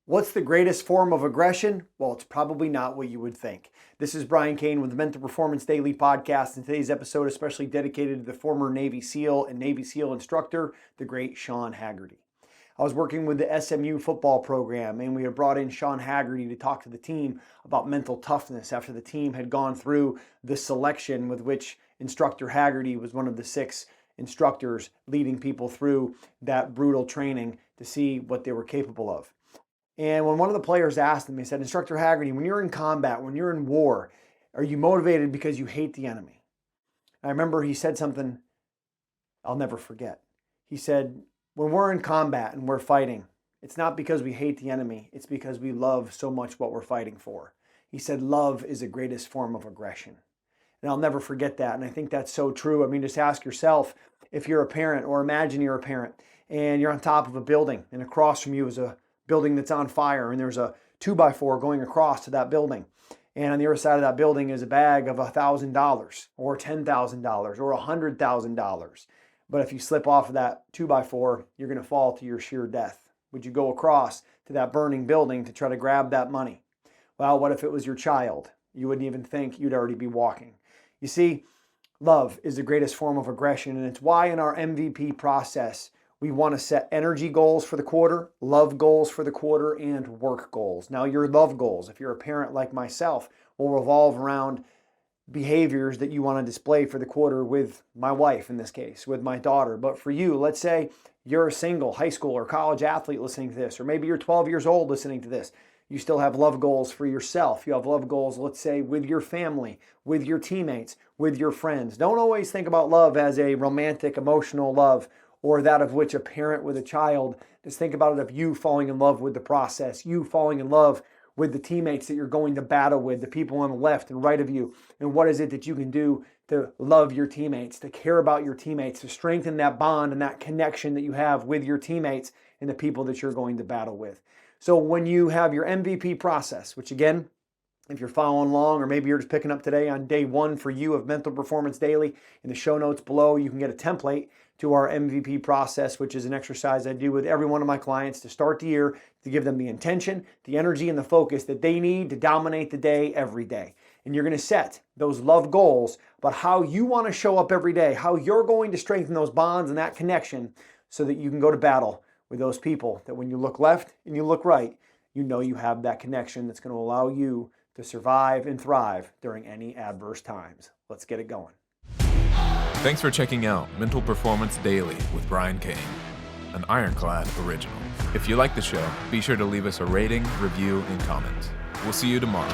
What's the greatest form of aggression? Well, it's probably not what you would think. This is Brian Cain with the Mental Performance Daily Podcast, and today's episode is especially dedicated to the former Navy SEAL and Navy SEAL instructor, the great Sean Haggerty. I was working with the SMU football program, and we had brought in Sean Haggerty to talk to the team about mental toughness after the team had gone through the selection with which Instructor Haggerty was one of the 6 instructors leading people through that brutal training to see what they were capable of. And when one of the players asked him, he said, Instructor Haggerty, when you're in combat, when you're in war, are you motivated because you hate the enemy? I remember he said something I'll never forget. He said, when we're in combat and we're fighting, it's not because we hate the enemy, it's because we love so much what we're fighting for. He said, love is the greatest form of aggression. And I'll never forget that. And I think that's so true. I mean, just ask yourself if you're a parent, or imagine you're a parent and you're on top of a building and across from you is a building that's on fire, and there's a 2x4 going across to that building, and on the other side of that building is a bag of $1,000 or $10,000 or $100,000. But if you slip off of that 2x4, you're going to fall to your sheer death. Would you go across to that burning building to try to grab that money? Well, what if it was your child? You wouldn't even think, you'd already be walking. You see, love is the greatest form of aggression, and it's why in our MVP process we want to set energy goals for the quarter, love goals for the quarter, and work goals. Now, your love goals, if you're a parent like myself, will revolve around behaviors that you want to display for the quarter with my wife, in this case, with my daughter. But for you, let's say you're a single high school or college athlete listening to this, or maybe you're 12 years old listening to this. You still have love goals for yourself. You have love goals, let's say, with your family, with your teammates, with your friends. Don't always think about love as a romantic, emotional love, or that of which a parent with a child. Just think about it of you falling in love with the process, you falling in love with the teammates that you're going to battle with, the people on the left and right of you. And what is it that you can do to love your teammates, to care about your teammates, to strengthen that bond and that connection that you have with your teammates and the people that you're going to battle with. So when you have your MVP process, which again, if you're following along, or maybe you're just picking up today on day 1 for you of Mental Performance Daily, in the show notes below, you can get a template to our MVP process, which is an exercise I do with every one of my clients to start the year, to give them the intention, the energy, and the focus that they need to dominate the day every day. And you're going to set those love goals about how you want to show up every day, how you're going to strengthen those bonds and that connection so that you can go to battle with those people that when you look left and you look right, you know you have that connection that's going to allow you to survive and thrive during any adverse times. Let's get it going. Thanks for checking out Mental Performance Daily with Brian Cain, an IRONCLAD original. If you like the show, be sure to leave us a rating, review, and comment. We'll see you tomorrow.